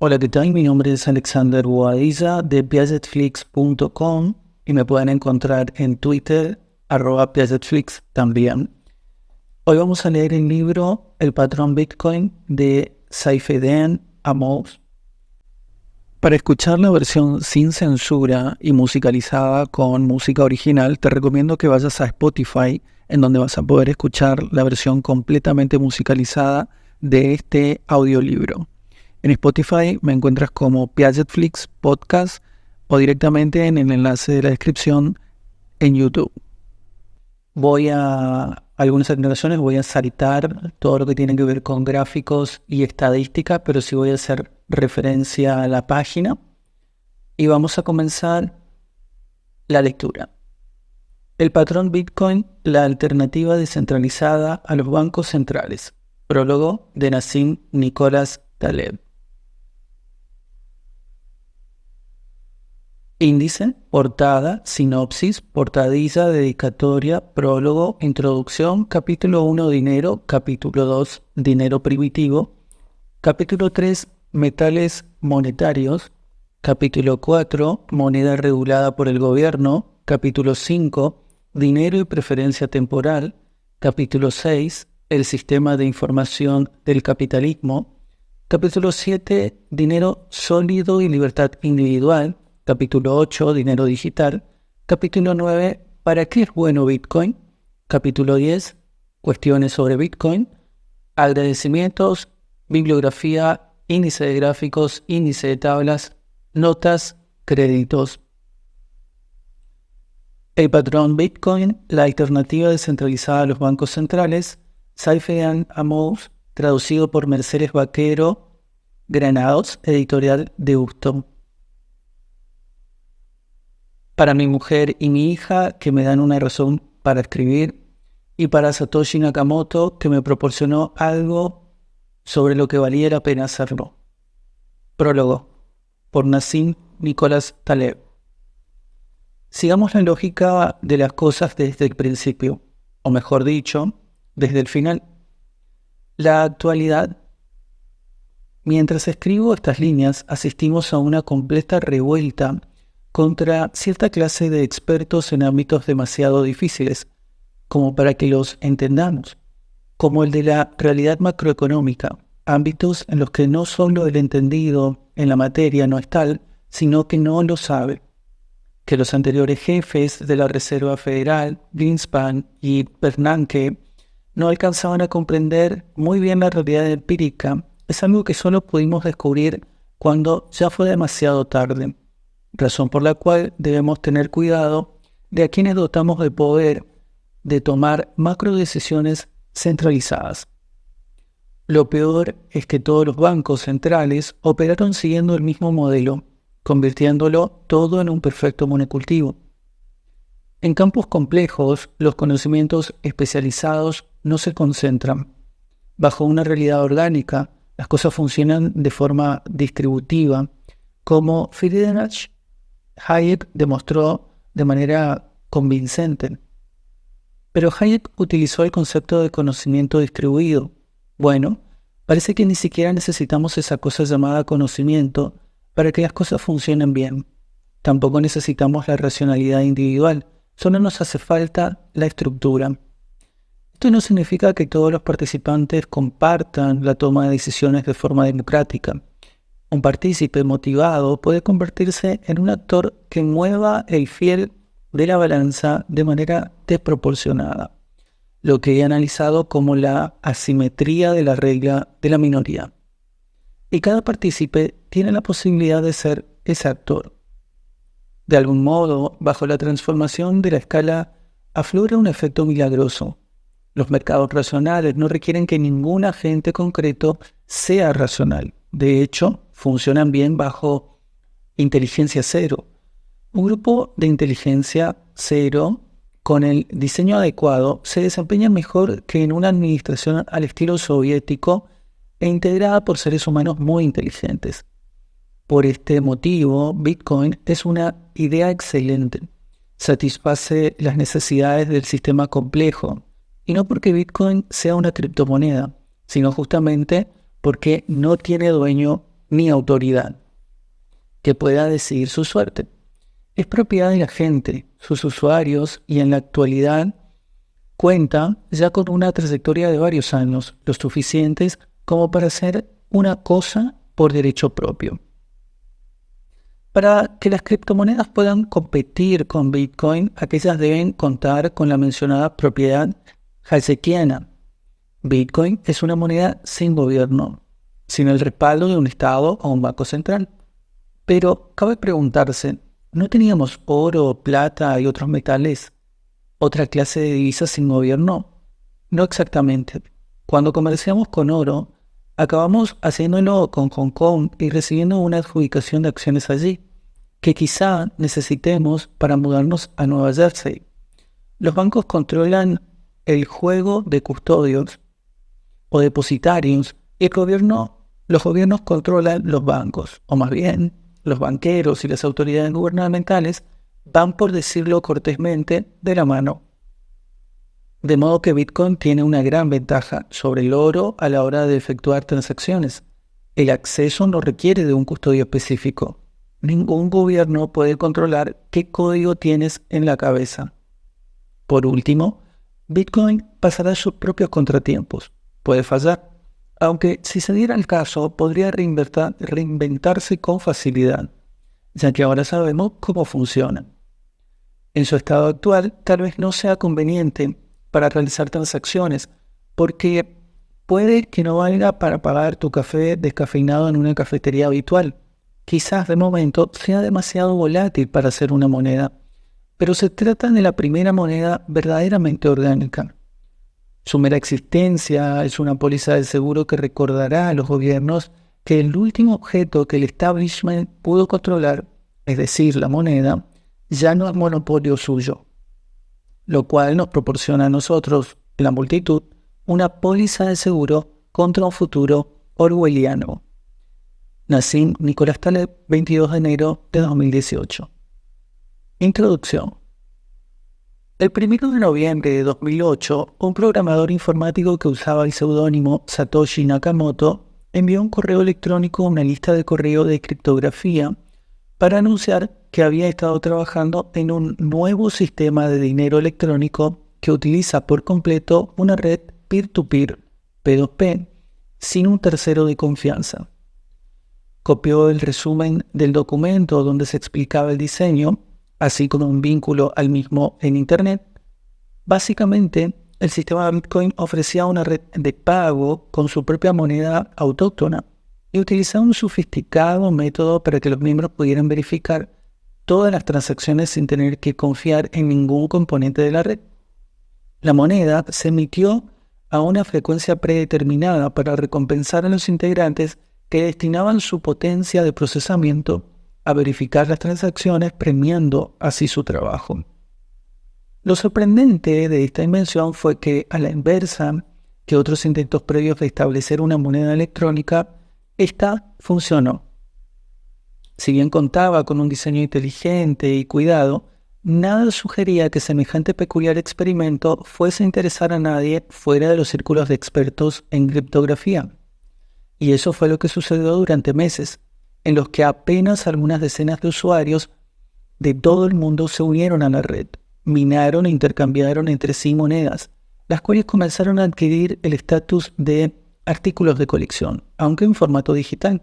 Hola, ¿qué tal? Mi nombre es Alexander Boadilla de Piagetflix.com y me pueden encontrar en Twitter, @Piagetflix también. Hoy vamos a leer el libro El patrón Bitcoin de Saifedean Ammous. Para escuchar la versión sin censura y musicalizada con música original, te recomiendo que vayas a Spotify, en donde vas a poder escuchar la versión completamente musicalizada de este audiolibro. En Spotify me encuentras como Piagetflix Podcast o directamente en el enlace de la descripción en YouTube. Voy a algunas aclaraciones, voy a saltar todo lo que tiene que ver con gráficos y estadística, pero sí voy a hacer referencia a la página y vamos a comenzar la lectura. El patrón Bitcoin, la alternativa descentralizada a los bancos centrales. Prólogo de Nassim Nicholas Taleb. Índice, portada, sinopsis, portadilla, dedicatoria, prólogo, introducción, capítulo 1, dinero, capítulo 2, dinero primitivo, capítulo 3, metales monetarios, capítulo 4, moneda regulada por el gobierno, capítulo 5, dinero y preferencia temporal, capítulo 6, el sistema de información del capitalismo, capítulo 7, dinero sólido y libertad individual, capítulo 8, dinero digital, capítulo 9, ¿para qué es bueno Bitcoin? Capítulo 10, cuestiones sobre Bitcoin, agradecimientos, bibliografía, índice de gráficos, índice de tablas, notas, créditos. El patrón Bitcoin, la alternativa descentralizada a los bancos centrales, Saifedean Ammous, traducido por Mercedes Vaquero, Granados, editorial de Houston. Para mi mujer y mi hija, que me dan una razón para escribir, y para Satoshi Nakamoto, que me proporcionó algo sobre lo que valía la pena hacerlo. Prólogo, por Nassim Nicholas Taleb. Sigamos la lógica de las cosas desde el principio, o mejor dicho, desde el final. La actualidad. Mientras escribo estas líneas, asistimos a una completa revuelta contra cierta clase de expertos en ámbitos demasiado difíciles, como para que los entendamos, como el de la realidad macroeconómica, ámbitos en los que no solo el entendido en la materia no es tal, sino que no lo sabe, que los anteriores jefes de la Reserva Federal, Greenspan y Bernanke, no alcanzaban a comprender muy bien la realidad empírica, es algo que solo pudimos descubrir cuando ya fue demasiado tarde, razón por la cual debemos tener cuidado de a quienes dotamos de poder de tomar macro decisiones centralizadas. Lo peor es que todos los bancos centrales operaron siguiendo el mismo modelo, convirtiéndolo todo en un perfecto monocultivo. En campos complejos, los conocimientos especializados no se concentran. Bajo una realidad orgánica, las cosas funcionan de forma distributiva, como Friedrich Hayek demostró de manera convincente. Pero Hayek utilizó el concepto de conocimiento distribuido. Bueno, parece que ni siquiera necesitamos esa cosa llamada conocimiento para que las cosas funcionen bien. Tampoco necesitamos la racionalidad individual, solo nos hace falta la estructura. Esto no significa que todos los participantes compartan la toma de decisiones de forma democrática. Un partícipe motivado puede convertirse en un actor que mueva el fiel de la balanza de manera desproporcionada, lo que he analizado como la asimetría de la regla de la minoría. Y cada partícipe tiene la posibilidad de ser ese actor. De algún modo, bajo la transformación de la escala, aflora un efecto milagroso. Los mercados racionales no requieren que ningún agente concreto sea racional. De hecho, funcionan bien bajo inteligencia cero. Un grupo de inteligencia cero con el diseño adecuado se desempeña mejor que en una administración al estilo soviético e integrada por seres humanos muy inteligentes. Por este motivo, Bitcoin es una idea excelente. Satisface las necesidades del sistema complejo, y no porque Bitcoin sea una criptomoneda, sino justamente porque no tiene dueño ni autoridad que pueda decidir su suerte. Es propiedad de la gente, sus usuarios, y en la actualidad cuenta ya con una trayectoria de varios años, lo suficientes como para hacer una cosa por derecho propio. Para que las criptomonedas puedan competir con Bitcoin, aquellas deben contar con la mencionada propiedad hayekiana. Bitcoin es una moneda sin gobierno, sin el respaldo de un Estado o un banco central. Pero cabe preguntarse, ¿no teníamos oro, plata y otros metales? ¿Otra clase de divisas sin gobierno? No exactamente. Cuando comerciamos con oro, acabamos haciéndolo con Hong Kong y recibiendo una adjudicación de acciones allí, que quizá necesitemos para mudarnos a Nueva Jersey. Los bancos controlan el juego de custodios o depositarios y los gobiernos controlan los bancos, o más bien, los banqueros y las autoridades gubernamentales van, por decirlo cortésmente, de la mano. De modo que Bitcoin tiene una gran ventaja sobre el oro a la hora de efectuar transacciones. El acceso no requiere de un custodio específico. Ningún gobierno puede controlar qué código tienes en la cabeza. Por último, Bitcoin pasará sus propios contratiempos. Puede fallar, aunque si se diera el caso, podría reinventarse con facilidad, ya que ahora sabemos cómo funciona. En su estado actual, tal vez no sea conveniente para realizar transacciones, porque puede que no valga para pagar tu café descafeinado en una cafetería habitual. Quizás de momento sea demasiado volátil para ser una moneda, pero se trata de la primera moneda verdaderamente orgánica. Su mera existencia es una póliza de seguro que recordará a los gobiernos que el último objeto que el establishment pudo controlar, es decir, la moneda, ya no es monopolio suyo, lo cual nos proporciona a nosotros, la multitud, una póliza de seguro contra un futuro orwelliano. Nassim Nicholas Taleb, 22 de enero de 2018. Introducción. El 1 de noviembre de 2008, un programador informático que usaba el seudónimo Satoshi Nakamoto envió un correo electrónico a una lista de correo de criptografía para anunciar que había estado trabajando en un nuevo sistema de dinero electrónico que utiliza por completo una red peer-to-peer, P2P, sin un tercero de confianza. Copió el resumen del documento donde se explicaba el diseño, así como un vínculo al mismo en Internet. Básicamente, el sistema Bitcoin ofrecía una red de pago con su propia moneda autóctona y utilizaba un sofisticado método para que los miembros pudieran verificar todas las transacciones sin tener que confiar en ningún componente de la red. La moneda se emitió a una frecuencia predeterminada para recompensar a los integrantes que destinaban su potencia de procesamiento a verificar las transacciones, premiando así su trabajo. Lo sorprendente de esta invención fue que, a la inversa que otros intentos previos de establecer una moneda electrónica, esta funcionó. Si bien contaba con un diseño inteligente y cuidado, nada sugería que semejante peculiar experimento fuese a interesar a nadie fuera de los círculos de expertos en criptografía. Y eso fue lo que sucedió durante meses, en los que apenas algunas decenas de usuarios de todo el mundo se unieron a la red, minaron e intercambiaron entre sí monedas, las cuales comenzaron a adquirir el estatus de artículos de colección, aunque en formato digital.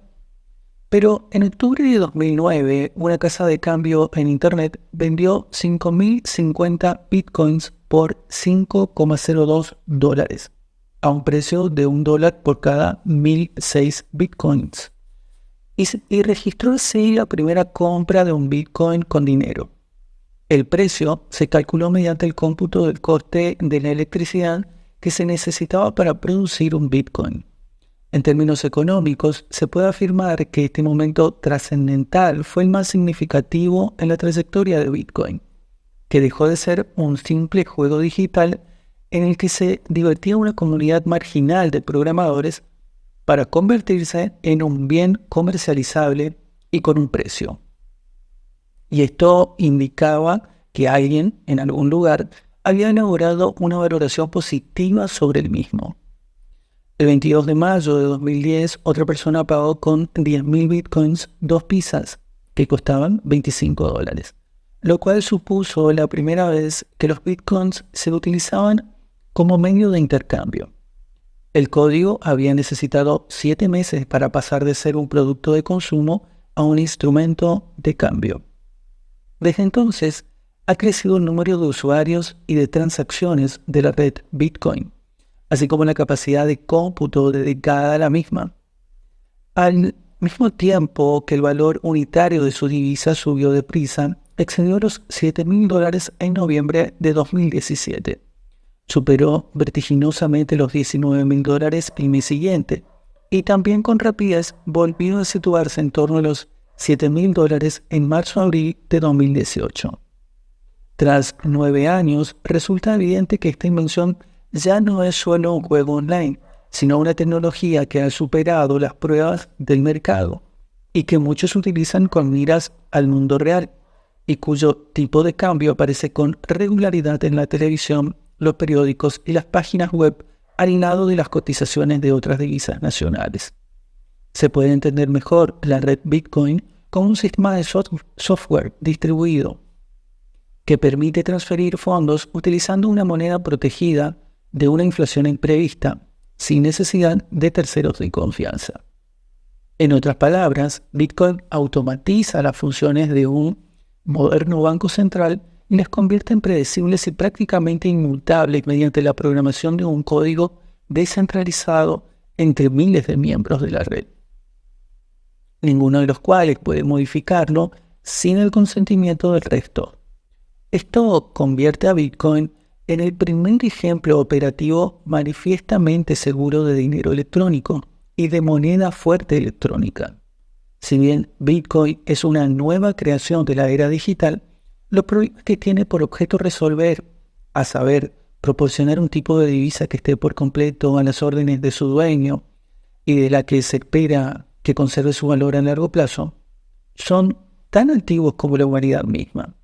Pero en octubre de 2009, una casa de cambio en Internet vendió 5.050 bitcoins por $5,02, a un precio de $1 por cada 1.006 bitcoins. Y registró así la primera compra de un bitcoin con dinero. El precio se calculó mediante el cómputo del coste de la electricidad que se necesitaba para producir un bitcoin. En términos económicos, se puede afirmar que este momento trascendental fue el más significativo en la trayectoria de Bitcoin, que dejó de ser un simple juego digital en el que se divertía una comunidad marginal de programadores para convertirse en un bien comercializable y con un precio. Y esto indicaba que alguien, en algún lugar, había elaborado una valoración positiva sobre el mismo. El 22 de mayo de 2010, otra persona pagó con 10.000 bitcoins 2 pizzas que costaban $25, lo cual supuso la primera vez que los bitcoins se utilizaban como medio de intercambio. El código había necesitado 7 meses para pasar de ser un producto de consumo a un instrumento de cambio. Desde entonces, ha crecido el número de usuarios y de transacciones de la red Bitcoin, así como la capacidad de cómputo dedicada a la misma. Al mismo tiempo que el valor unitario de su divisa subió deprisa, excedió los $7.000 en noviembre de 2017. Superó vertiginosamente los $19.000 el mes siguiente y también con rapidez volvió a situarse en torno a los $7.000 en marzo-abril de 2018. Tras 9 años, resulta evidente que esta invención ya no es solo un juego online, sino una tecnología que ha superado las pruebas del mercado y que muchos utilizan con miras al mundo real y cuyo tipo de cambio aparece con regularidad en la televisión, los periódicos y las páginas web al lado de las cotizaciones de otras divisas nacionales. Se puede entender mejor la red Bitcoin como un sistema de software distribuido que permite transferir fondos utilizando una moneda protegida de una inflación imprevista, sin necesidad de terceros de confianza. En otras palabras, Bitcoin automatiza las funciones de un moderno banco central y las convierte en predecibles y prácticamente inmutables mediante la programación de un código descentralizado entre miles de miembros de la red, ninguno de los cuales puede modificarlo sin el consentimiento del resto. Esto convierte a Bitcoin en el primer ejemplo operativo manifiestamente seguro de dinero electrónico y de moneda fuerte electrónica. Si bien Bitcoin es una nueva creación de la era digital, los problemas que tiene por objeto resolver, a saber, proporcionar un tipo de divisa que esté por completo a las órdenes de su dueño y de la que se espera que conserve su valor a largo plazo, son tan antiguos como la humanidad misma.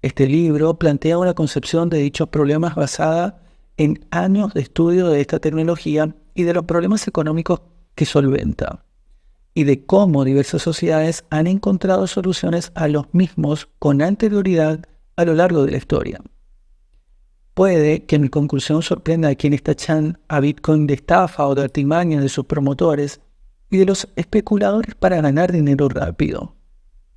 Este libro plantea una concepción de dichos problemas basada en años de estudio de esta tecnología y de los problemas económicos que solventa, y de cómo diversas sociedades han encontrado soluciones a los mismos con anterioridad a lo largo de la historia. Puede que mi conclusión sorprenda a quienes tachan a Bitcoin de estafa o de artimaña de sus promotores y de los especuladores para ganar dinero rápido.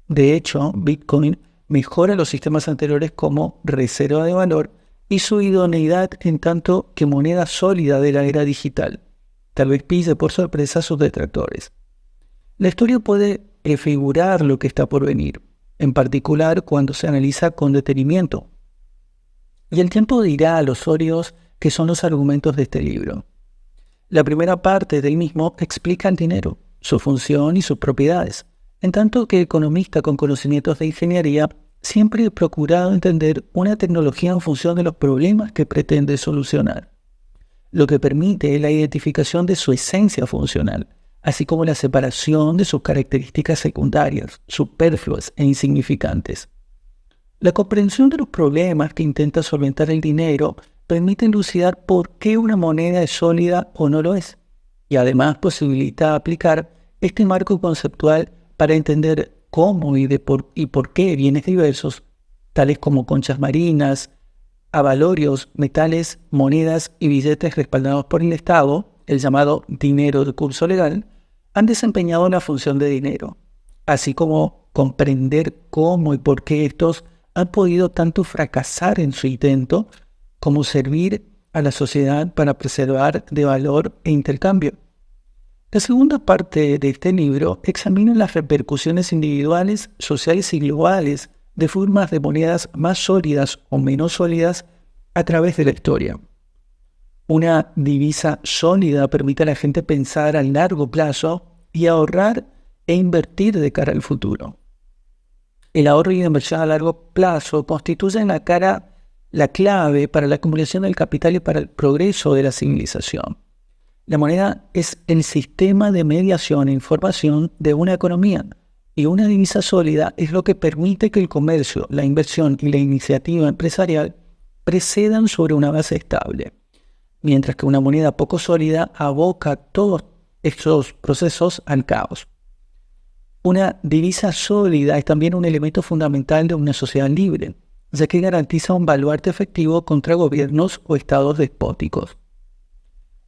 De hecho, Bitcoin mejora los sistemas anteriores como reserva de valor y su idoneidad en tanto que moneda sólida de la era digital. Tal vez pille por sorpresa a sus detractores. La historia puede prefigurar lo que está por venir, en particular cuando se analiza con detenimiento. Y el tiempo dirá a los orios qué son los argumentos de este libro. La primera parte del mismo explica el dinero, su función y sus propiedades, en tanto que el economista con conocimientos de ingeniería siempre ha procurado entender una tecnología en función de los problemas que pretende solucionar, lo que permite la identificación de su esencia funcional, así como la separación de sus características secundarias, superfluas e insignificantes. La comprensión de los problemas que intenta solventar el dinero permite elucidar por qué una moneda es sólida o no lo es, y además posibilita aplicar este marco conceptual para entender cómo y por qué bienes diversos, tales como conchas marinas, avalorios, metales, monedas y billetes respaldados por el Estado, el llamado dinero de curso legal, han desempeñado la función de dinero, así como comprender cómo y por qué estos han podido tanto fracasar en su intento como servir a la sociedad para preservar de valor e intercambio. La segunda parte de este libro examina las repercusiones individuales, sociales y globales de formas de monedas más sólidas o menos sólidas a través de la historia. Una divisa sólida permite a la gente pensar a largo plazo y ahorrar e invertir de cara al futuro. El ahorro y la inversión a largo plazo constituyen la clave para la acumulación del capital y para el progreso de la civilización. La moneda es el sistema de mediación e información de una economía, y una divisa sólida es lo que permite que el comercio, la inversión y la iniciativa empresarial precedan sobre una base estable. mientras que una moneda poco sólida aboca todos esos procesos al caos. Una divisa sólida es también un elemento fundamental de una sociedad libre, ya que garantiza un baluarte efectivo contra gobiernos o estados despóticos.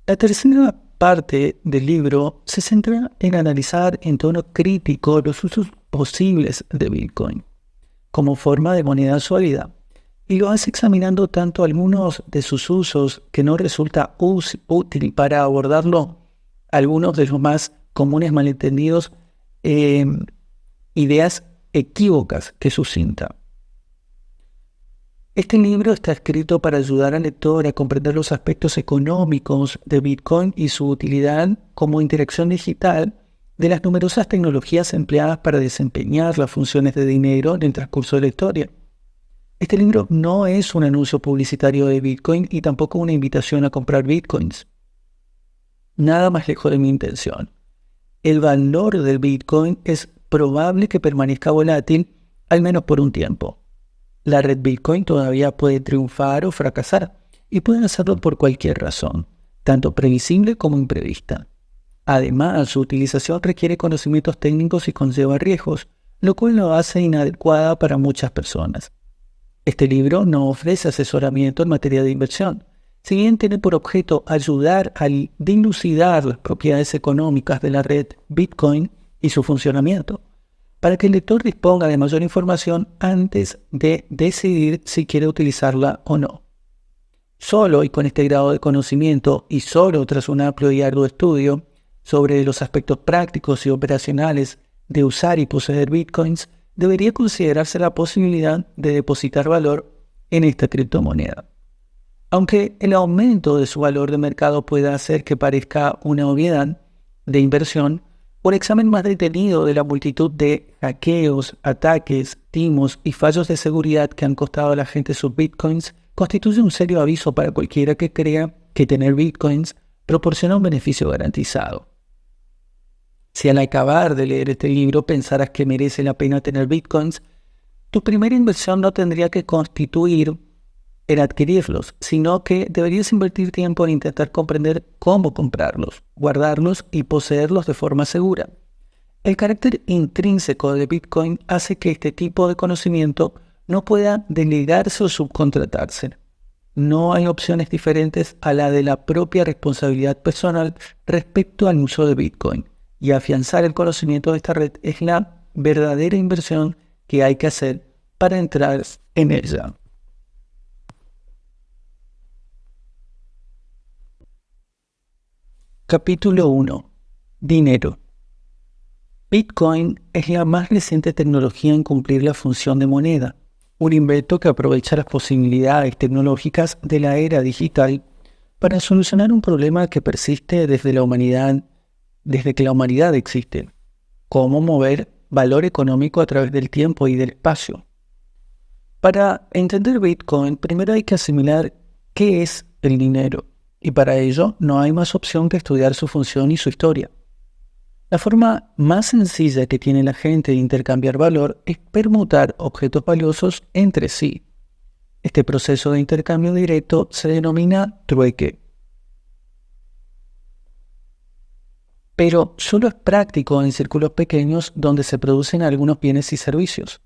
La tercera parte del libro se centra en analizar en tono crítico los usos posibles de Bitcoin como forma de moneda sólida, y lo hace examinando tanto algunos de sus usos que no resulta útil para abordarlo, algunos de los más comunes malentendidos, ideas equívocas que suscita. Este libro está escrito para ayudar al lector a comprender los aspectos económicos de Bitcoin y su utilidad como interacción digital de las numerosas tecnologías empleadas para desempeñar las funciones de dinero en el transcurso de la historia. Este libro no es un anuncio publicitario de Bitcoin y tampoco una invitación a comprar Bitcoins. Nada más lejos de mi intención. El valor del Bitcoin es probable que permanezca volátil, al menos por un tiempo. La red Bitcoin todavía puede triunfar o fracasar, y puede hacerlo por cualquier razón, tanto previsible como imprevista. Además, su utilización requiere conocimientos técnicos y conlleva riesgos, lo cual lo hace inadecuada para muchas personas. Este libro no ofrece asesoramiento en materia de inversión, si bien tiene por objeto ayudar a dilucidar las propiedades económicas de la red Bitcoin y su funcionamiento, para que el lector disponga de mayor información antes de decidir si quiere utilizarla o no. Solo y con este grado de conocimiento, y solo tras un amplio y arduo estudio sobre los aspectos prácticos y operacionales de usar y poseer Bitcoins, debería considerarse la posibilidad de depositar valor en esta criptomoneda. Aunque el aumento de su valor de mercado pueda hacer que parezca una obviedad de inversión, un examen más detenido de la multitud de hackeos, ataques, timos y fallos de seguridad que han costado a la gente sus Bitcoins constituye un serio aviso para cualquiera que crea que tener Bitcoins proporciona un beneficio garantizado. Si al acabar de leer este libro pensaras que merece la pena tener Bitcoins, tu primera inversión no tendría que constituir en adquirirlos, sino que deberías invertir tiempo en intentar comprender cómo comprarlos, guardarlos y poseerlos de forma segura. El carácter intrínseco de Bitcoin hace que este tipo de conocimiento no pueda delegarse o subcontratarse. No hay opciones diferentes a la de la propia responsabilidad personal respecto al uso de Bitcoin, y afianzar el conocimiento de esta red es la verdadera inversión que hay que hacer para entrar en ella. Capítulo 1. Dinero. Bitcoin es la más reciente tecnología en cumplir la función de moneda, un invento que aprovecha las posibilidades tecnológicas de la era digital para solucionar un problema que persiste desde que la humanidad existe: cómo mover valor económico a través del tiempo y del espacio. Para entender Bitcoin, primero hay que asimilar qué es el dinero, y para ello no hay más opción que estudiar su función y su historia. La forma más sencilla que tiene la gente de intercambiar valor es permutar objetos valiosos entre sí. Este proceso de intercambio directo se denomina trueque. Pero solo es práctico en círculos pequeños donde se producen algunos bienes y servicios.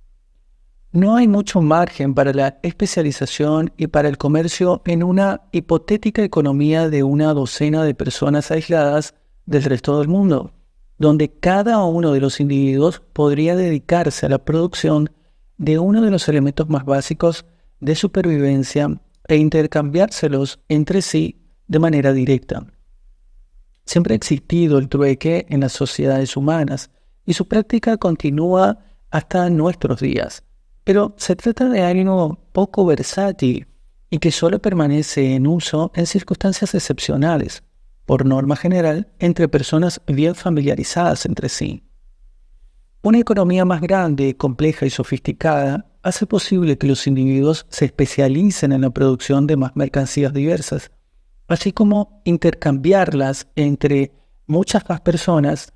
No hay mucho margen para la especialización y para el comercio en una hipotética economía de una docena de personas aisladas del resto del mundo, donde cada uno de los individuos podría dedicarse a la producción de uno de los elementos más básicos de supervivencia e intercambiárselos entre sí de manera directa. Siempre ha existido el trueque en las sociedades humanas y su práctica continúa hasta nuestros días. Pero se trata de algo poco versátil y que solo permanece en uso en circunstancias excepcionales, por norma general, entre personas bien familiarizadas entre sí. Una economía más grande, compleja y sofisticada hace posible que los individuos se especialicen en la producción de más mercancías diversas, así como intercambiarlas entre muchas más personas,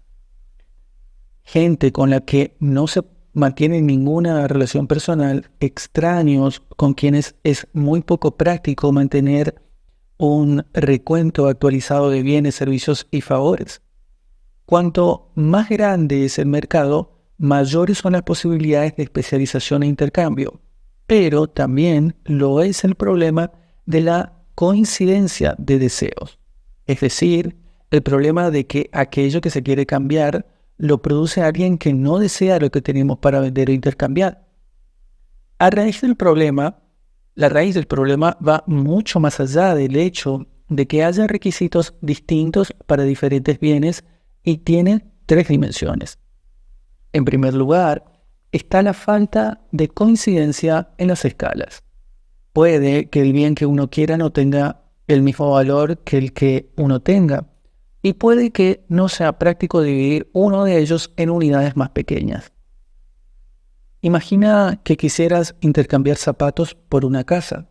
gente con la que no se mantiene ninguna relación personal, extraños con quienes es muy poco práctico mantener un recuento actualizado de bienes, servicios y favores. Cuanto más grande es el mercado, mayores son las posibilidades de especialización e intercambio. Pero también lo es el problema de la coincidencia de deseos. Es decir, el problema de que aquello que se quiere cambiar lo produce alguien que no desea lo que tenemos para vender o intercambiar. La raíz del problema va mucho más allá del hecho de que haya requisitos distintos para diferentes bienes y tiene 3 dimensiones. En primer lugar, está la falta de coincidencia en las escalas. Puede que el bien que uno quiera no tenga el mismo valor que el que uno tenga, y puede que no sea práctico dividir uno de ellos en unidades más pequeñas. Imagina que quisieras intercambiar zapatos por una casa.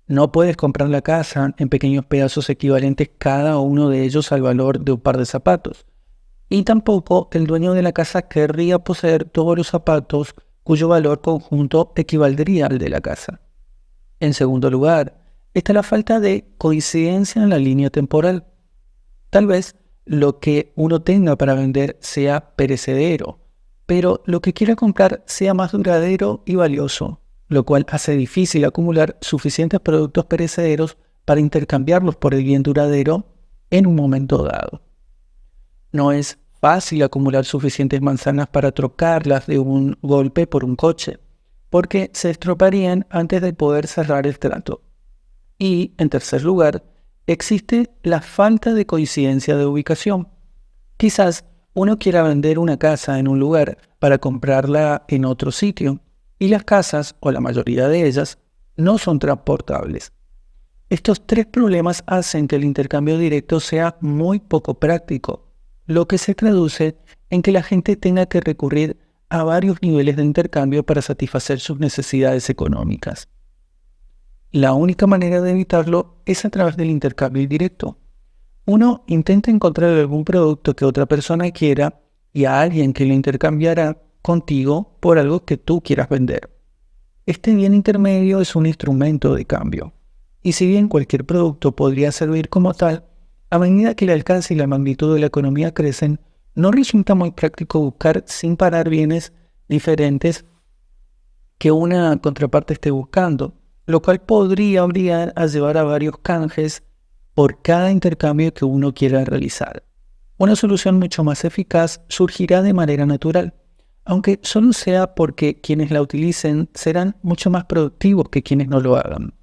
No puedes comprar la casa en pequeños pedazos equivalentes cada uno de ellos al valor de un par de zapatos. Y tampoco el dueño de la casa querría poseer todos los zapatos cuyo valor conjunto equivaldría al de la casa. En segundo lugar, está la falta de coincidencia en la línea temporal. Tal vez lo que uno tenga para vender sea perecedero, pero lo que quiera comprar sea más duradero y valioso, lo cual hace difícil acumular suficientes productos perecederos para intercambiarlos por el bien duradero en un momento dado. No es fácil acumular suficientes manzanas para trocarlas de un golpe por un coche, porque se estropearían antes de poder cerrar el trato. Y, en tercer lugar, existe la falta de coincidencia de ubicación. Quizás uno quiera vender una casa en un lugar para comprarla en otro sitio, y las casas, o la mayoría de ellas, no son transportables. Estos 3 problemas hacen que el intercambio directo sea muy poco práctico, lo que se traduce en que la gente tenga que recurrir a varios niveles de intercambio para satisfacer sus necesidades económicas. La única manera de evitarlo es a través del intercambio directo. Uno intenta encontrar algún producto que otra persona quiera y a alguien que lo intercambiará contigo por algo que tú quieras vender. Este bien intermedio es un instrumento de cambio. Y si bien cualquier producto podría servir como tal, a medida que el alcance y la magnitud de la economía crecen, no resulta muy práctico buscar sin parar bienes diferentes que una contraparte esté buscando, lo cual podría obligar a llevar a varios canjes por cada intercambio que uno quiera realizar. Una solución mucho más eficaz surgirá de manera natural, aunque solo sea porque quienes la utilicen serán mucho más productivos que quienes no lo hagan.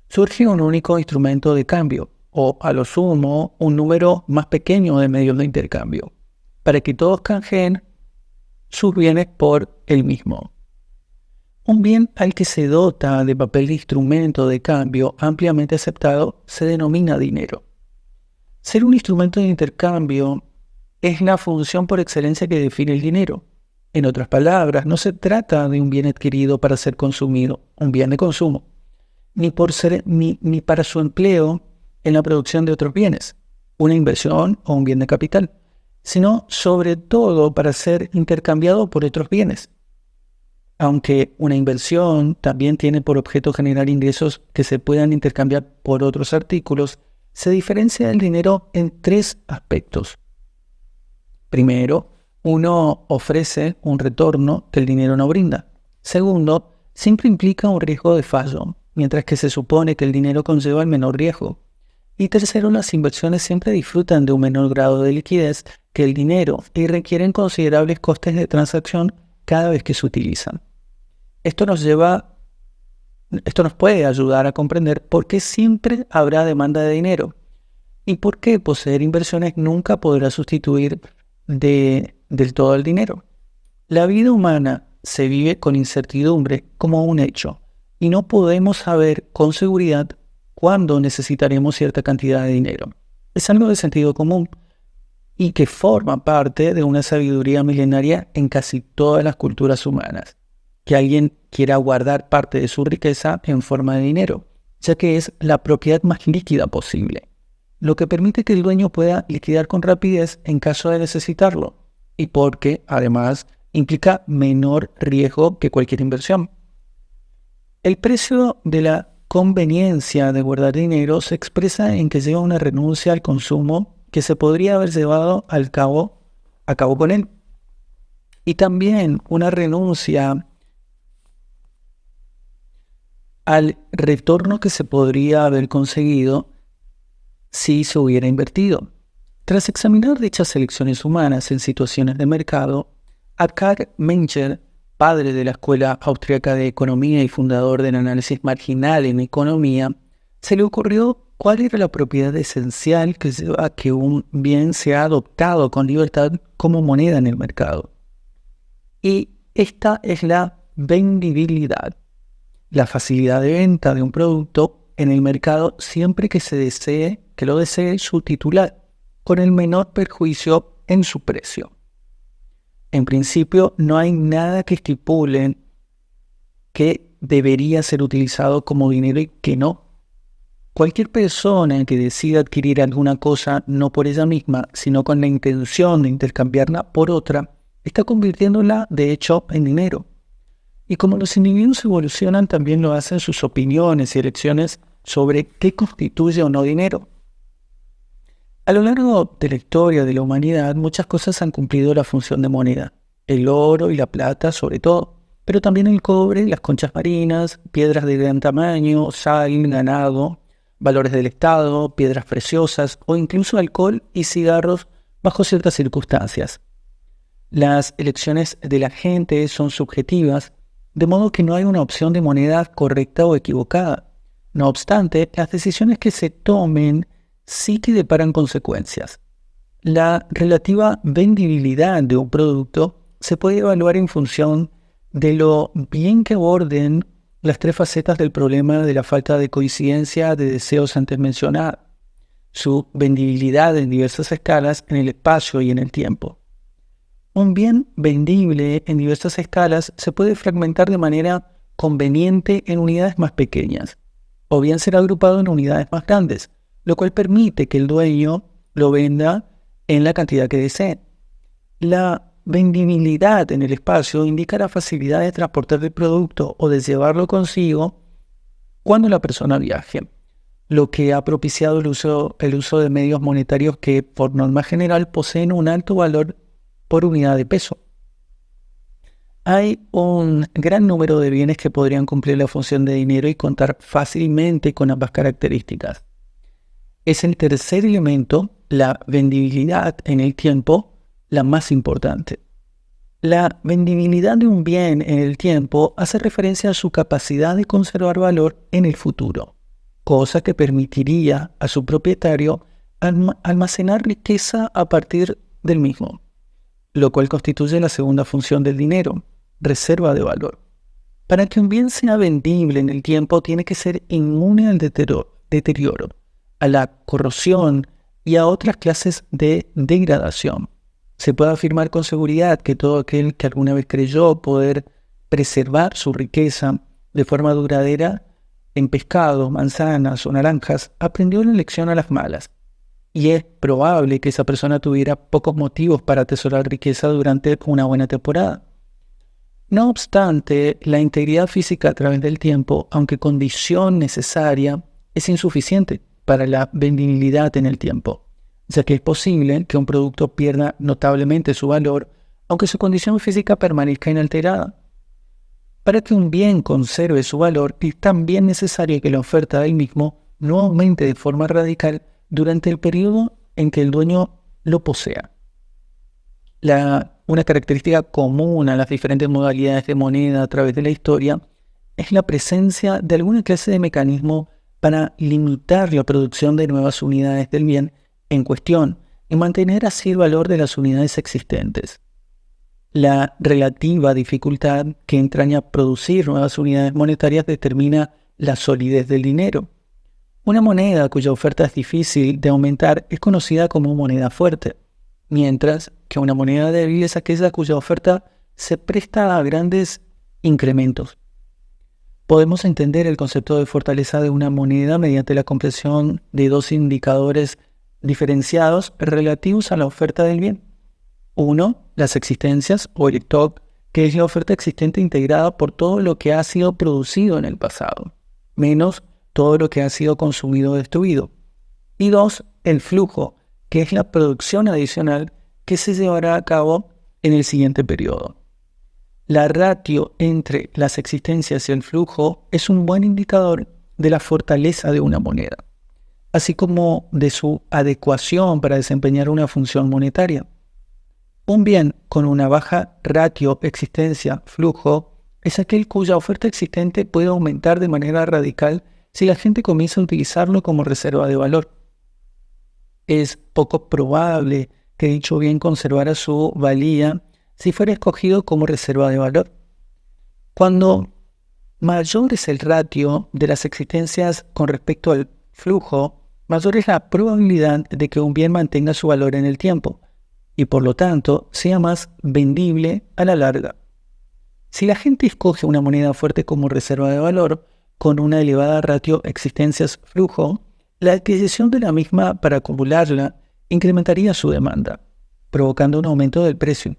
Surge un único instrumento de cambio, o a lo sumo, un número más pequeño de medios de intercambio, para que todos canjeen sus bienes por el mismo. Un bien al que se dota de papel de instrumento de cambio ampliamente aceptado se denomina dinero. Ser un instrumento de intercambio es la función por excelencia que define el dinero. En otras palabras, no se trata de un bien adquirido para ser consumido, un bien de consumo, ni para su empleo en la producción de otros bienes, una inversión o un bien de capital, sino sobre todo para ser intercambiado por otros bienes. Aunque una inversión también tiene por objeto generar ingresos que se puedan intercambiar por otros artículos, se diferencia del dinero en 3 aspectos. Primero, uno ofrece un retorno que el dinero no brinda. Segundo, siempre implica un riesgo de fallo, mientras que se supone que el dinero conlleva el menor riesgo. Y tercero, las inversiones siempre disfrutan de un menor grado de liquidez que el dinero y requieren considerables costes de transacción cada vez que se utilizan. Esto nos puede ayudar a comprender por qué siempre habrá demanda de dinero y por qué poseer inversiones nunca podrá sustituir del todo el dinero. La vida humana se vive con incertidumbre como un hecho y no podemos saber con seguridad cuándo necesitaremos cierta cantidad de dinero. Es algo de sentido común y que forma parte de una sabiduría milenaria en casi todas las culturas humanas, que alguien quiera guardar parte de su riqueza en forma de dinero, ya que es la propiedad más líquida posible, lo que permite que el dueño pueda liquidar con rapidez en caso de necesitarlo, y porque, además, implica menor riesgo que cualquier inversión. El precio de la conveniencia de guardar dinero se expresa en que lleva una renuncia al consumo que se podría haber llevado a cabo con él. Y también una renuncia al retorno que se podría haber conseguido si se hubiera invertido. Tras examinar dichas elecciones humanas en situaciones de mercado, a Karl Menger, padre de la Escuela Austríaca de Economía y fundador del análisis marginal en economía, se le ocurrió cuál era la propiedad esencial que lleva a que un bien sea adoptado con libertad como moneda en el mercado. Y esta es la vendibilidad, la facilidad de venta de un producto en el mercado siempre que lo desee su titular, con el menor perjuicio en su precio. En principio, no hay nada que estipule que debería ser utilizado como dinero y que no. Cualquier persona que decida adquirir alguna cosa no por ella misma, sino con la intención de intercambiarla por otra, está convirtiéndola, de hecho, en dinero. Y como los individuos evolucionan, también lo hacen sus opiniones y elecciones sobre qué constituye o no dinero. A lo largo de la historia de la humanidad, muchas cosas han cumplido la función de moneda. El oro y la plata, sobre todo, pero también el cobre, las conchas marinas, piedras de gran tamaño, sal, ganado, valores del Estado, piedras preciosas o incluso alcohol y cigarros bajo ciertas circunstancias. Las elecciones de la gente son subjetivas, de modo que no hay una opción de moneda correcta o equivocada. No obstante, las decisiones que se tomen sí que deparan consecuencias. La relativa vendibilidad de un producto se puede evaluar en función de lo bien que aborden las tres facetas del problema de la falta de coincidencia de deseos antes mencionada, su vendibilidad en diversas escalas en el espacio y en el tiempo. Un bien vendible en diversas escalas se puede fragmentar de manera conveniente en unidades más pequeñas, o bien ser agrupado en unidades más grandes, lo cual permite que el dueño lo venda en la cantidad que desee. La vendibilidad en el espacio indica la facilidad de transportar el producto o de llevarlo consigo cuando la persona viaje, lo que ha propiciado el uso de medios monetarios que, por norma general, poseen un alto valor por unidad de peso. Hay un gran número de bienes que podrían cumplir la función de dinero y contar fácilmente con ambas características. Es el tercer elemento, la vendibilidad en el tiempo, la más importante. La vendibilidad de un bien en el tiempo hace referencia a su capacidad de conservar valor en el futuro, cosa que permitiría a su propietario almacenar riqueza a partir del mismo, lo cual constituye la segunda función del dinero, reserva de valor. Para que un bien sea vendible en el tiempo, tiene que ser inmune al deterioro, a la corrosión y a otras clases de degradación. Se puede afirmar con seguridad que todo aquel que alguna vez creyó poder preservar su riqueza de forma duradera en pescado, manzanas o naranjas, aprendió la lección a las malas. Y es probable que esa persona tuviera pocos motivos para atesorar riqueza durante una buena temporada. No obstante, la integridad física a través del tiempo, aunque condición necesaria, es insuficiente para la vendibilidad en el tiempo, ya que es posible que un producto pierda notablemente su valor, aunque su condición física permanezca inalterada. Para que un bien conserve su valor, es también necesario que la oferta del mismo no aumente de forma radical durante el periodo en que el dueño lo posea. Una característica común a las diferentes modalidades de moneda a través de la historia es la presencia de alguna clase de mecanismo para limitar la producción de nuevas unidades del bien en cuestión y mantener así el valor de las unidades existentes. La relativa dificultad que entraña producir nuevas unidades monetarias determina la solidez del dinero. Una moneda cuya oferta es difícil de aumentar es conocida como moneda fuerte, mientras que una moneda débil es aquella cuya oferta se presta a grandes incrementos. Podemos entender el concepto de fortaleza de una moneda mediante la comprensión de dos indicadores diferenciados relativos a la oferta del bien. Uno, las existencias o el stock, que es la oferta existente integrada por todo lo que ha sido producido en el pasado, menos todo lo que ha sido consumido o destruido. Y 2, el flujo, que es la producción adicional que se llevará a cabo en el siguiente periodo. La ratio entre las existencias y el flujo es un buen indicador de la fortaleza de una moneda, así como de su adecuación para desempeñar una función monetaria. Un bien con una baja ratio existencia-flujo es aquel cuya oferta existente puede aumentar de manera radical si la gente comienza a utilizarlo como reserva de valor. Es poco probable que dicho bien conservara su valía si fuera escogido como reserva de valor. Cuando mayor es el ratio de las existencias con respecto al flujo, mayor es la probabilidad de que un bien mantenga su valor en el tiempo y por lo tanto sea más vendible a la larga. Si la gente escoge una moneda fuerte como reserva de valor con una elevada ratio existencias-flujo, la adquisición de la misma para acumularla incrementaría su demanda, provocando un aumento del precio,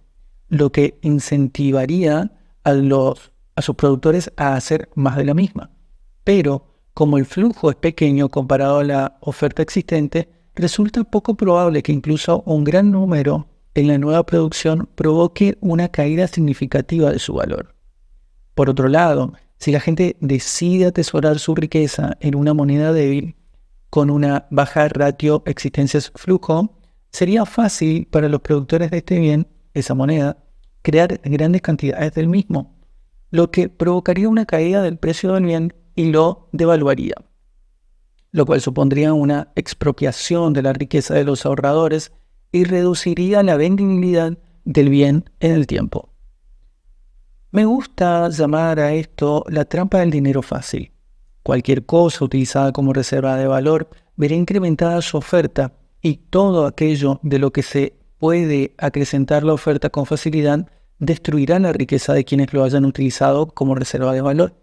lo que incentivaría a sus productores a hacer más de la misma. Pero, como el flujo es pequeño comparado a la oferta existente, resulta poco probable que incluso un gran número en la nueva producción provoque una caída significativa de su valor. Por otro lado, si la gente decide atesorar su riqueza en una moneda débil, con una baja ratio existencias-flujo, sería fácil para los productores de este bien, esa moneda, crear grandes cantidades del mismo, lo que provocaría una caída del precio del bien y lo devaluaría, lo cual supondría una expropiación de la riqueza de los ahorradores y reduciría la vendibilidad del bien en el tiempo. Me gusta llamar a esto la trampa del dinero fácil. Cualquier cosa utilizada como reserva de valor verá incrementada su oferta y todo aquello de lo que se puede acrecentar la oferta con facilidad destruirá la riqueza de quienes lo hayan utilizado como reserva de valor.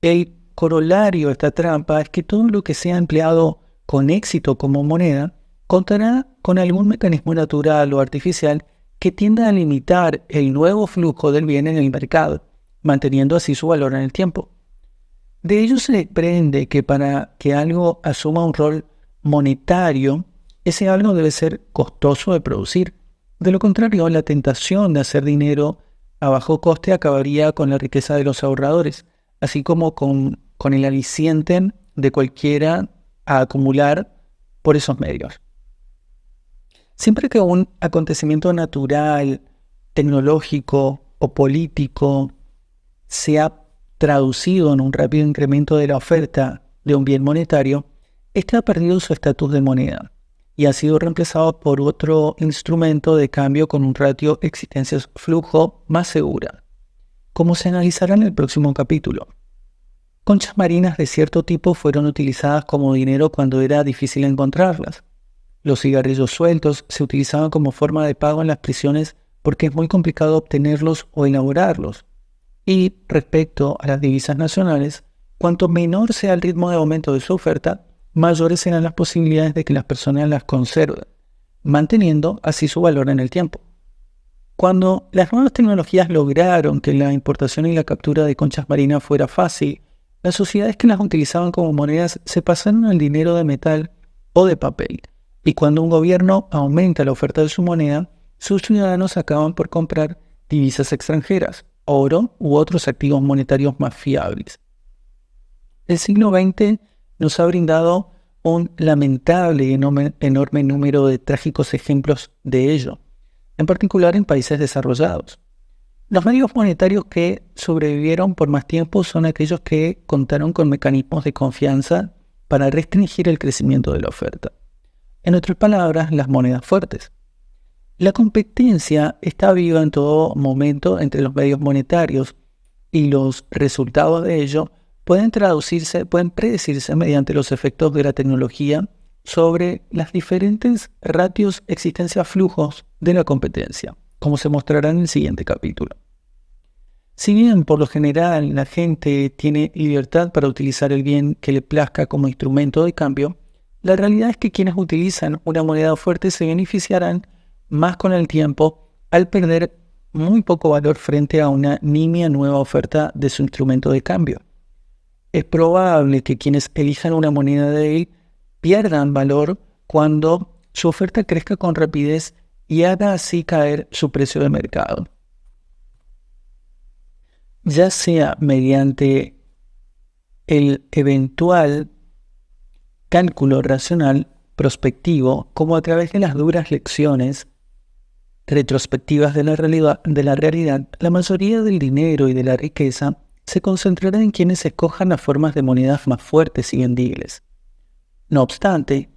El corolario de esta trampa es que todo lo que sea empleado con éxito como moneda contará con algún mecanismo natural o artificial que tienda a limitar el nuevo flujo del bien en el mercado, manteniendo así su valor en el tiempo. De ello se desprende que para que algo asuma un rol monetario, ese algo debe ser costoso de producir. De lo contrario, la tentación de hacer dinero a bajo coste acabaría con la riqueza de los ahorradores, así como con el aliciente de cualquiera a acumular por esos medios. Siempre que un acontecimiento natural, tecnológico o político sea traducido en un rápido incremento de la oferta de un bien monetario, este ha perdido su estatus de moneda y ha sido reemplazado por otro instrumento de cambio con un ratio existencias-flujo más segura, como se analizará en el próximo capítulo. Conchas marinas de cierto tipo fueron utilizadas como dinero cuando era difícil encontrarlas. Los cigarrillos sueltos se utilizaban como forma de pago en las prisiones porque es muy complicado obtenerlos o elaborarlos. Y respecto a las divisas nacionales, cuanto menor sea el ritmo de aumento de su oferta, mayores serán las posibilidades de que las personas las conserven, manteniendo así su valor en el tiempo. Cuando las nuevas tecnologías lograron que la importación y la captura de conchas marinas fuera fácil, las sociedades que las utilizaban como monedas se pasaron al dinero de metal o de papel, y cuando un gobierno aumenta la oferta de su moneda, sus ciudadanos acaban por comprar divisas extranjeras, oro u otros activos monetarios más fiables. El siglo XX nos ha brindado un lamentable y enorme número de trágicos ejemplos de ello, en particular en países desarrollados. Los medios monetarios que sobrevivieron por más tiempo son aquellos que contaron con mecanismos de confianza para restringir el crecimiento de la oferta. En otras palabras, las monedas fuertes. La competencia está viva en todo momento entre los medios monetarios y los resultados de ello pueden predecirse mediante los efectos de la tecnología sobre las diferentes ratios existencia-flujos de la competencia, como se mostrará en el siguiente capítulo. Si bien por lo general la gente tiene libertad para utilizar el bien que le plazca como instrumento de cambio, la realidad es que quienes utilizan una moneda fuerte se beneficiarán más con el tiempo al perder muy poco valor frente a una nimia nueva oferta de su instrumento de cambio. Es probable que quienes elijan una moneda débil pierdan valor cuando su oferta crezca con rapidez y haga así caer su precio de mercado, ya sea mediante el eventual cálculo racional prospectivo como a través de las duras lecciones retrospectivas de la realidad, la mayoría del dinero y de la riqueza se concentrará en quienes escojan las formas de monedas más fuertes y vendibles. No obstante,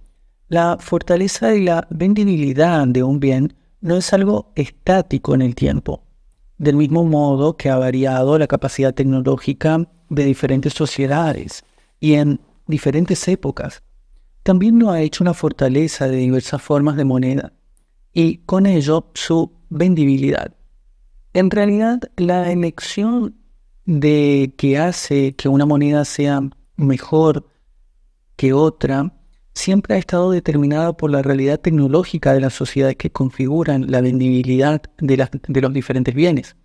la fortaleza y la vendibilidad de un bien no es algo estático en el tiempo, del mismo modo que ha variado la capacidad tecnológica de diferentes sociedades y en diferentes épocas. También lo ha hecho una fortaleza de diversas formas de moneda y con ello su vendibilidad. En realidad, la elección de que hace que una moneda sea mejor que otra siempre ha estado determinada por la realidad tecnológica de las sociedades que configuran la vendibilidad de los diferentes bienes.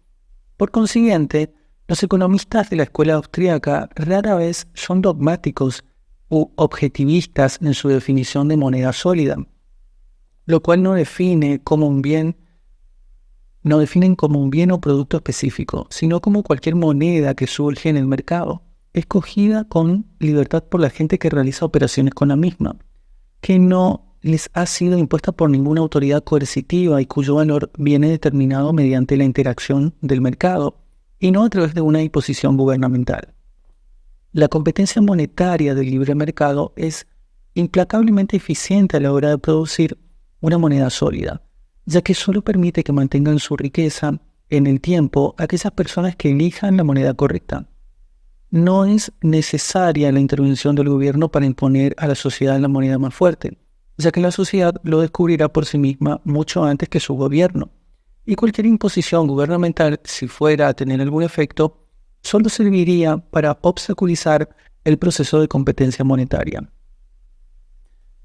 Por consiguiente, los economistas de la escuela austríaca rara vez son dogmáticos u objetivistas en su definición de moneda sólida, lo cual no definen como un bien o producto específico, sino como cualquier moneda que surge en el mercado, escogida con libertad por la gente que realiza operaciones con la misma, que no les ha sido impuesta por ninguna autoridad coercitiva y cuyo valor viene determinado mediante la interacción del mercado y no a través de una imposición gubernamental. La competencia monetaria del libre mercado es implacablemente eficiente a la hora de producir una moneda sólida, ya que solo permite que mantengan su riqueza en el tiempo aquellas personas que elijan la moneda correcta. No es necesaria la intervención del gobierno para imponer a la sociedad la moneda más fuerte, ya que la sociedad lo descubrirá por sí misma mucho antes que su gobierno. Y cualquier imposición gubernamental, si fuera a tener algún efecto, solo serviría para obstaculizar el proceso de competencia monetaria.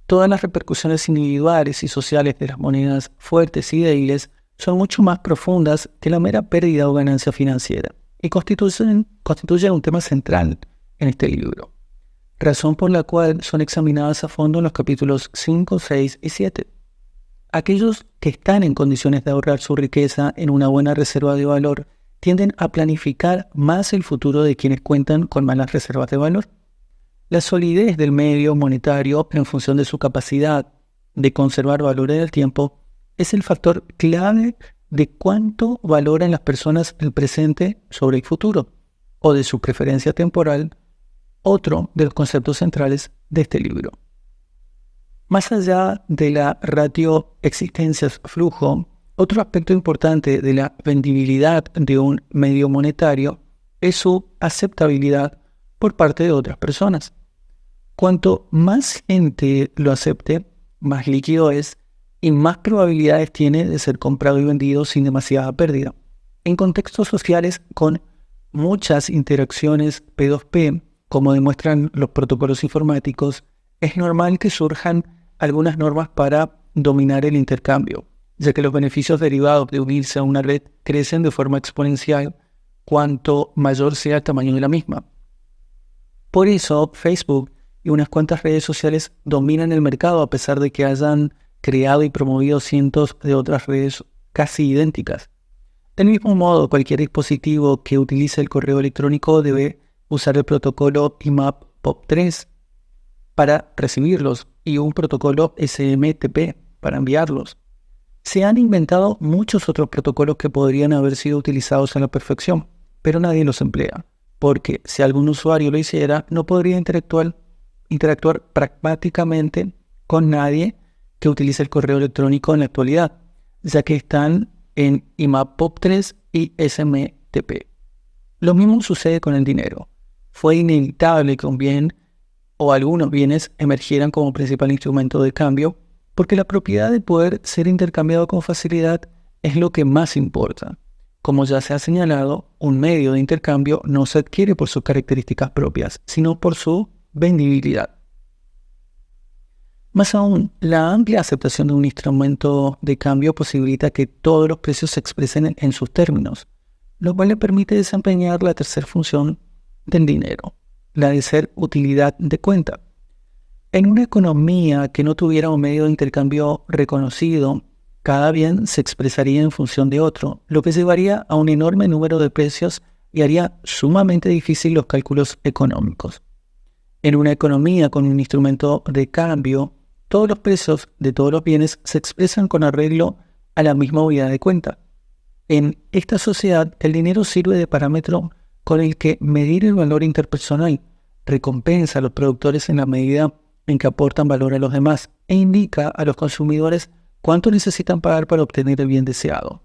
Todas las repercusiones individuales y sociales de las monedas fuertes y débiles son mucho más profundas que la mera pérdida o ganancia financiera y constituyen un tema central en este libro, razón por la cual son examinadas a fondo en los capítulos 5, 6 y 7. Aquellos que están en condiciones de ahorrar su riqueza en una buena reserva de valor tienden a planificar más el futuro de quienes cuentan con malas reservas de valor. La solidez del medio monetario en función de su capacidad de conservar valor en el tiempo es el factor clave de cuánto valoran las personas el presente sobre el futuro o de su preferencia temporal, otro de los conceptos centrales de este libro. Más allá de la ratio existencias-flujo, otro aspecto importante de la vendibilidad de un medio monetario es su aceptabilidad por parte de otras personas. Cuanto más gente lo acepte, más líquido es y más probabilidades tiene de ser comprado y vendido sin demasiada pérdida. En contextos sociales con muchas interacciones P2P, como demuestran los protocolos informáticos, es normal que surjan algunas normas para dominar el intercambio, ya que los beneficios derivados de unirse a una red crecen de forma exponencial cuanto mayor sea el tamaño de la misma. Por eso, Facebook y unas cuantas redes sociales dominan el mercado a pesar de que hayan creado y promovido cientos de otras redes casi idénticas. Del mismo modo, cualquier dispositivo que utilice el correo electrónico debe usar el protocolo IMAP POP3 para recibirlos y un protocolo SMTP para enviarlos. Se han inventado muchos otros protocolos que podrían haber sido utilizados a la perfección, pero nadie los emplea, porque si algún usuario lo hiciera, no podría interactuar pragmáticamente con nadie que utilice el correo electrónico en la actualidad, ya que están en IMAP POP3 y SMTP. Lo mismo sucede con el dinero. Fue inevitable que un bien o algunos bienes emergieran como principal instrumento de cambio, porque la propiedad de poder ser intercambiado con facilidad es lo que más importa. Como ya se ha señalado, un medio de intercambio no se adquiere por sus características propias, sino por su vendibilidad. Más aún, la amplia aceptación de un instrumento de cambio posibilita que todos los precios se expresen en sus términos, lo cual le permite desempeñar la tercera función del dinero, la de ser utilidad de cuenta. En una economía que no tuviera un medio de intercambio reconocido, cada bien se expresaría en función de otro, lo que llevaría a un enorme número de precios y haría sumamente difícil los cálculos económicos. En una economía con un instrumento de cambio, todos los precios de todos los bienes se expresan con arreglo a la misma unidad de cuenta. En esta sociedad, el dinero sirve de parámetro con el que medir el valor interpersonal, recompensa a los productores en la medida en que aportan valor a los demás e indica a los consumidores cuánto necesitan pagar para obtener el bien deseado.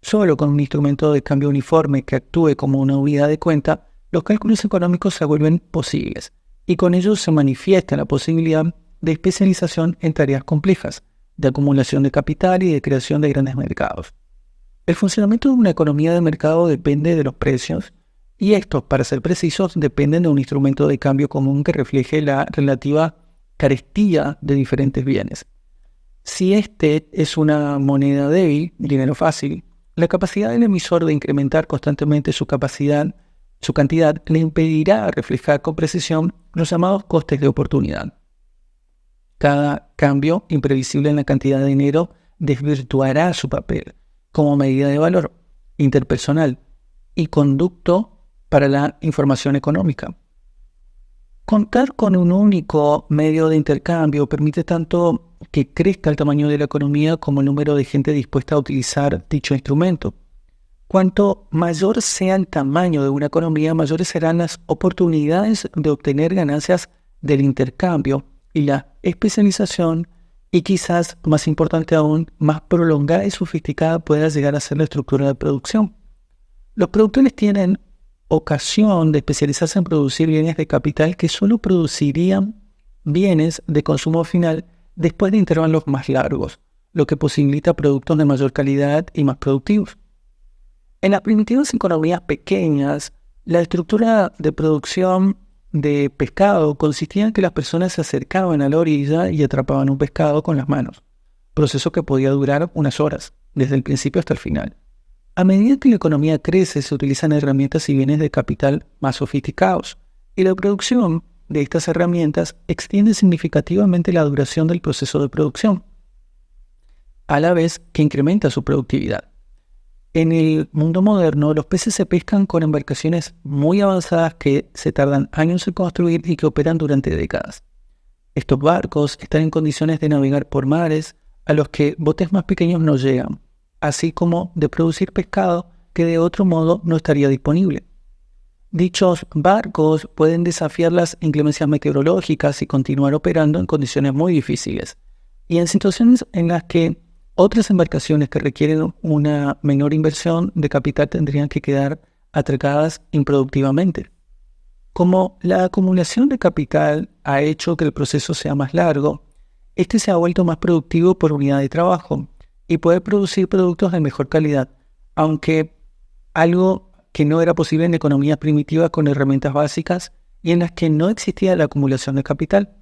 Solo con un instrumento de cambio uniforme que actúe como una unidad de cuenta, los cálculos económicos se vuelven posibles y con ello se manifiesta la posibilidad de especialización en tareas complejas, de acumulación de capital y de creación de grandes mercados. El funcionamiento de una economía de mercado depende de los precios y estos, para ser precisos, dependen de un instrumento de cambio común que refleje la relativa carestía de diferentes bienes. Si este es una moneda débil, dinero fácil, la capacidad del emisor de incrementar constantemente su cantidad le impedirá reflejar con precisión los llamados costes de oportunidad. Cada cambio imprevisible en la cantidad de dinero desvirtuará su papel como medida de valor interpersonal y conducto para la información económica. Contar con un único medio de intercambio permite tanto que crezca el tamaño de la economía como el número de gente dispuesta a utilizar dicho instrumento. Cuanto mayor sea el tamaño de una economía, mayores serán las oportunidades de obtener ganancias del intercambio y la especialización, y quizás, más importante aún, más prolongada y sofisticada pueda llegar a ser la estructura de producción. Los productores tienen ocasión de especializarse en producir bienes de capital que solo producirían bienes de consumo final después de intervalos más largos, lo que posibilita productos de mayor calidad y más productivos. En las primitivas economías pequeñas, la estructura de producción de pescado consistía en que las personas se acercaban a la orilla y atrapaban un pescado con las manos, proceso que podía durar unas horas, desde el principio hasta el final. A medida que la economía crece, se utilizan herramientas y bienes de capital más sofisticados, y la producción de estas herramientas extiende significativamente la duración del proceso de producción, a la vez que incrementa su productividad. En el mundo moderno, los peces se pescan con embarcaciones muy avanzadas que se tardan años en construir y que operan durante décadas. Estos barcos están en condiciones de navegar por mares a los que botes más pequeños no llegan, así como de producir pescado que de otro modo no estaría disponible. Dichos barcos pueden desafiar las inclemencias meteorológicas y continuar operando en condiciones muy difíciles, y en situaciones en las que otras embarcaciones que requieren una menor inversión de capital tendrían que quedar atracadas improductivamente. Como la acumulación de capital ha hecho que el proceso sea más largo, este se ha vuelto más productivo por unidad de trabajo y puede producir productos de mejor calidad, aunque algo que no era posible en economías primitivas con herramientas básicas y en las que no existía la acumulación de capital.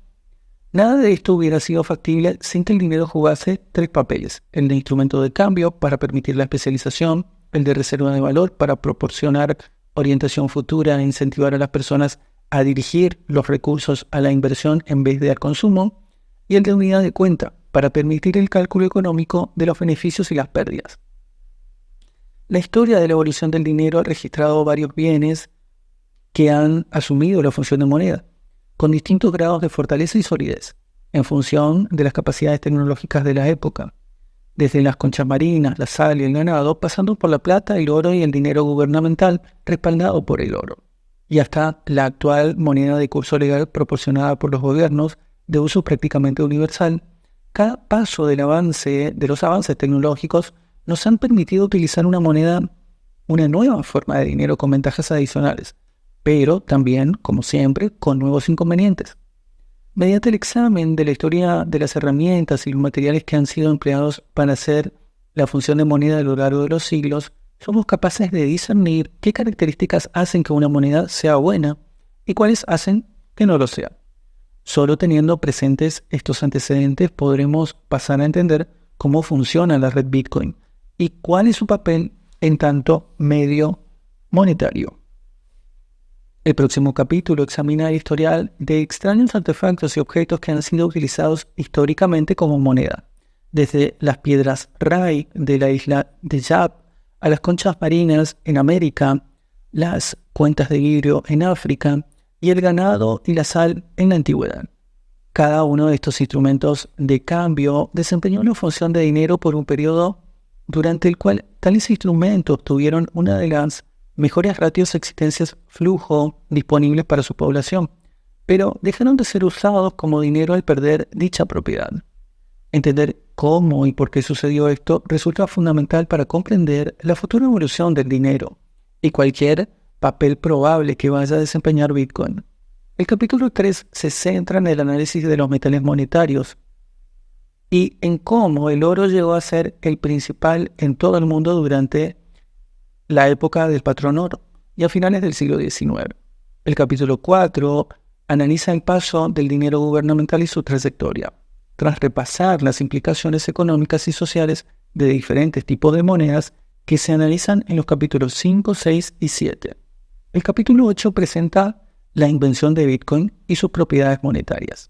Nada de esto hubiera sido factible sin que el dinero jugase tres papeles: el de instrumento de cambio para permitir la especialización, el de reserva de valor para proporcionar orientación futura e incentivar a las personas a dirigir los recursos a la inversión en vez de al consumo, y el de unidad de cuenta para permitir el cálculo económico de los beneficios y las pérdidas. La historia de la evolución del dinero ha registrado varios bienes que han asumido la función de moneda, con distintos grados de fortaleza y solidez, en función de las capacidades tecnológicas de la época, desde las conchas marinas, la sal y el ganado, pasando por la plata, el oro y el dinero gubernamental respaldado por el oro, y hasta la actual moneda de curso legal proporcionada por los gobiernos de uso prácticamente universal. Cada paso de los avances tecnológicos nos han permitido utilizar una nueva forma de dinero con ventajas adicionales, pero también, como siempre, con nuevos inconvenientes. Mediante el examen de la historia de las herramientas y los materiales que han sido empleados para hacer la función de moneda a lo largo de los siglos, somos capaces de discernir qué características hacen que una moneda sea buena y cuáles hacen que no lo sea. Solo teniendo presentes estos antecedentes podremos pasar a entender cómo funciona la red Bitcoin y cuál es su papel en tanto medio monetario. El próximo capítulo examina el historial de extraños artefactos y objetos que han sido utilizados históricamente como moneda, desde las piedras Rai de la isla de Yap a las conchas marinas en América, las cuentas de vidrio en África y el ganado y la sal en la antigüedad. Cada uno de estos instrumentos de cambio desempeñó una función de dinero por un periodo durante el cual tales instrumentos tuvieron una de las mejores ratios existencias-flujo disponibles para su población, pero dejaron de ser usados como dinero al perder dicha propiedad. Entender cómo y por qué sucedió esto resulta fundamental para comprender la futura evolución del dinero y cualquier papel probable que vaya a desempeñar Bitcoin. El capítulo 3 se centra en el análisis de los metales monetarios y en cómo el oro llegó a ser el principal en todo el mundo durante la época del patrón oro y a finales del siglo XIX. El capítulo 4 analiza el paso del dinero gubernamental y su trayectoria. Tras repasar las implicaciones económicas y sociales de diferentes tipos de monedas que se analizan en los capítulos 5, 6 y 7. El capítulo 8 presenta la invención de Bitcoin y sus propiedades monetarias.